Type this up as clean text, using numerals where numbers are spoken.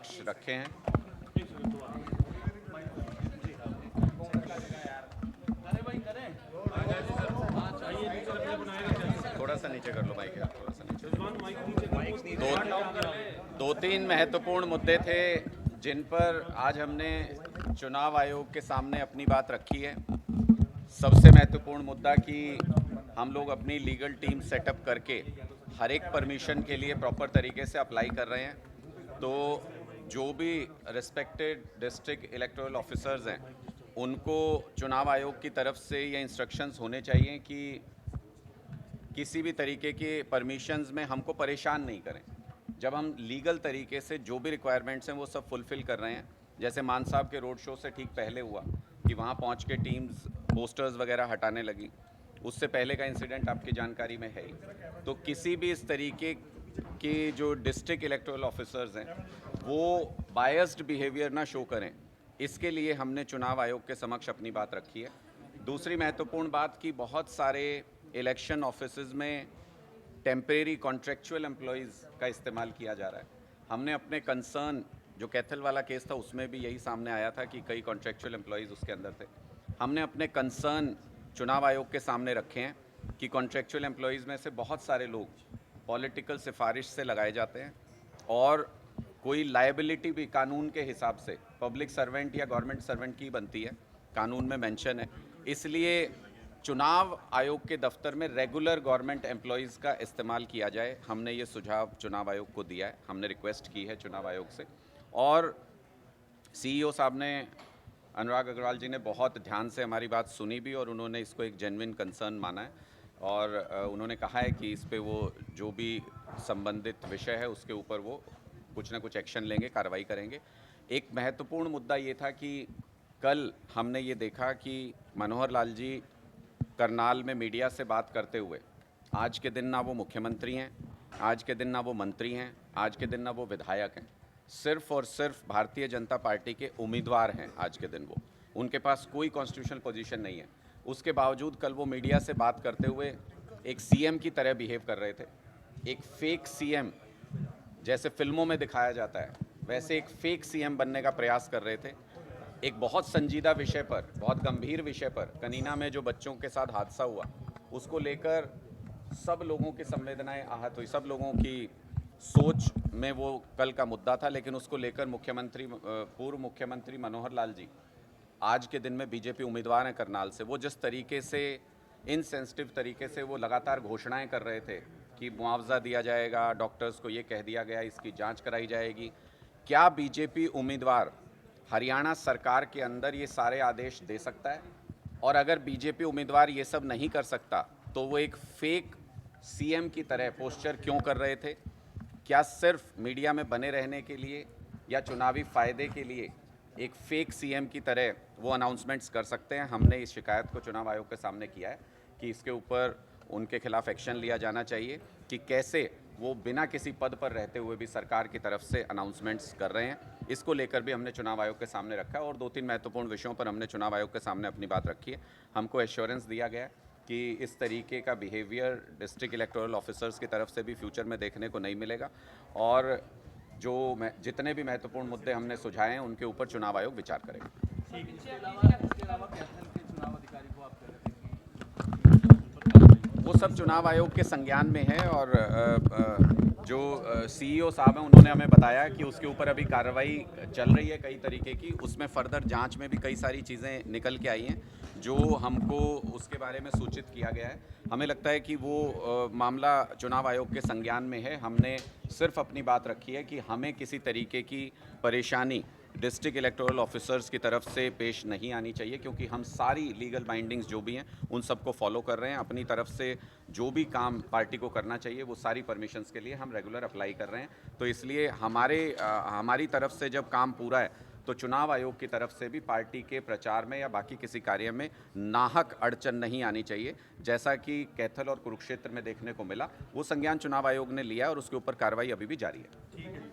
समक्ष रखे हैं। थोड़ा सा नीचे कर लो माइक, थोड़ा सा नीचे। दो तीन महत्वपूर्ण मुद्दे थे जिन पर आज हमने चुनाव आयोग के सामने अपनी बात रखी है। सबसे महत्वपूर्ण मुद्दा कि हम लोग अपनी लीगल टीम सेटअप करके हर एक परमिशन के लिए प्रॉपर तरीके से अप्लाई कर रहे हैं। तो जो भी रिस्पेक्टेड डिस्ट्रिक्ट इलेक्टोरल ऑफिसर्स हैं उनको चुनाव आयोग की तरफ से ये इंस्ट्रक्शंस होने चाहिए कि किसी भी तरीके के परमिशंस में हमको परेशान नहीं करें। जब हम लीगल तरीके से जो भी रिक्वायरमेंट्स हैं वो सब फुलफ़िल कर रहे हैं, जैसे मान साहब के रोड शो से ठीक पहले हुआ कि वहाँ पहुँच के टीम्स पोस्टर्स वगैरह हटाने लगी, उससे पहले का इंसिडेंट आपकी जानकारी में है ही। तो किसी भी इस तरीके के जो डिस्ट्रिक्ट इलेक्टोरल ऑफिसर्स हैं वो बायस्ड बिहेवियर ना शो करें, इसके लिए हमने चुनाव आयोग के समक्ष अपनी बात रखी है। दूसरी महत्वपूर्ण बात कि बहुत सारे इलेक्शन ऑफिसेज में टेम्परेरी कॉन्ट्रेक्चुअल एम्प्लॉयज़ का इस्तेमाल किया जा रहा है। हमने अपने कंसर्न, जो कैथल वाला केस था उसमें भी यही सामने आया था कि कई कॉन्ट्रेक्चुअल एम्प्लॉयज़ उसके अंदर थे। हमने अपने कंसर्न चुनाव आयोग के सामने रखे हैं कि कॉन्ट्रेक्चुअल एम्प्लॉयज़ में से बहुत सारे लोग पॉलिटिकल सिफारिश से लगाए जाते हैं और कोई लायबिलिटी भी कानून के हिसाब से पब्लिक सर्वेंट या गवर्नमेंट सर्वेंट की बनती है, कानून में मेंशन है। इसलिए चुनाव आयोग के दफ्तर में रेगुलर गवर्नमेंट एम्प्लॉयज़ का इस्तेमाल किया जाए, हमने ये सुझाव चुनाव आयोग को दिया है। हमने रिक्वेस्ट की है चुनाव आयोग से, और सीईओ साहब ने, अनुराग अग्रवाल जी ने बहुत ध्यान से हमारी बात सुनी भी और उन्होंने इसको एक जेन्युइन कंसर्न माना है और उन्होंने कहा है कि इस पे वो जो भी संबंधित विषय है उसके ऊपर वो कुछ ना कुछ एक्शन लेंगे, कार्रवाई करेंगे। एक महत्वपूर्ण मुद्दा ये था कि कल हमने ये देखा कि मनोहर लाल जी करनाल में मीडिया से बात करते हुए, आज के दिन ना वो मुख्यमंत्री हैं, आज के दिन ना वो मंत्री हैं, आज के दिन ना वो विधायक हैं, सिर्फ और सिर्फ भारतीय जनता पार्टी के उम्मीदवार हैं। आज के दिन वो, उनके पास कोई कॉन्स्टिट्यूशनल पोजीशन नहीं है। उसके बावजूद कल वो मीडिया से बात करते हुए एक सीएम की तरह बिहेव कर रहे थे। एक फेक सीएम, जैसे फिल्मों में दिखाया जाता है वैसे एक फेक सीएम बनने का प्रयास कर रहे थे। एक बहुत संजीदा विषय पर, बहुत गंभीर विषय पर, कनीना में जो बच्चों के साथ हादसा हुआ उसको लेकर सब लोगों की संवेदनाएं आहत हुई, सब लोगों की सोच में वो कल का मुद्दा था। लेकिन उसको लेकर मुख्यमंत्री, पूर्व मुख्यमंत्री मनोहर लाल जी आज के दिन में बीजेपी उम्मीदवार हैं करनाल से, वो जिस तरीके से इनसेंसिटिव तरीके से वो लगातार घोषणाएं कर रहे थे कि मुआवजा दिया जाएगा, डॉक्टर्स को ये कह दिया गया, इसकी जांच कराई जाएगी। क्या बीजेपी उम्मीदवार हरियाणा सरकार के अंदर ये सारे आदेश दे सकता है? और अगर बीजेपी उम्मीदवार ये सब नहीं कर सकता तो वो एक फेक सीएम की तरह पोस्चर क्यों कर रहे थे? क्या सिर्फ मीडिया में बने रहने के लिए या चुनावी फ़ायदे के लिए एक फेक सीएम की तरह वो अनाउंसमेंट्स कर सकते हैं? हमने इस शिकायत को चुनाव आयोग के सामने किया है कि इसके ऊपर उनके खिलाफ एक्शन लिया जाना चाहिए कि कैसे वो बिना किसी पद पर रहते हुए भी सरकार की तरफ से अनाउंसमेंट्स कर रहे हैं। इसको लेकर भी हमने चुनाव आयोग के सामने रखा है और दो तीन महत्वपूर्ण विषयों पर हमने चुनाव आयोग के सामने अपनी बात रखी है। हमको एश्योरेंस दिया गया है कि इस तरीके का बिहेवियर डिस्ट्रिक्ट इलेक्टोरल ऑफिसर्स की तरफ से भी फ्यूचर में देखने को नहीं मिलेगा और जो जितने भी महत्वपूर्ण मुद्दे हमने सुझाए हैं उनके ऊपर चुनाव आयोग विचार करेगा। वो सब चुनाव आयोग के संज्ञान में है और जो सीईओ साहब हैं उन्होंने हमें बताया कि उसके ऊपर अभी कार्रवाई चल रही है कई तरीके की। उसमें फर्दर जांच में भी कई सारी चीज़ें निकल के आई हैं जो हमको उसके बारे में सूचित किया गया है। हमें लगता है कि वो मामला चुनाव आयोग के संज्ञान में है। हमने सिर्फ अपनी बात रखी है कि हमें किसी तरीके की परेशानी डिस्ट्रिक्ट इलेक्टोरल ऑफिसर्स की तरफ से पेश नहीं आनी चाहिए, क्योंकि हम सारी लीगल बाइंडिंग्स जो भी हैं उन सबको फॉलो कर रहे हैं। अपनी तरफ से जो भी काम पार्टी को करना चाहिए वो सारी परमिशंस के लिए हम रेगुलर अप्लाई कर रहे हैं। तो इसलिए हमारी तरफ से जब काम पूरा है तो चुनाव आयोग की तरफ से भी पार्टी के प्रचार में या बाकी किसी कार्य में नाहक अड़चन नहीं आनी चाहिए। जैसा कि कैथल और कुरुक्षेत्र में देखने को मिला, वो संज्ञान चुनाव आयोग ने लिया और उसके ऊपर कार्रवाई अभी भी जारी है।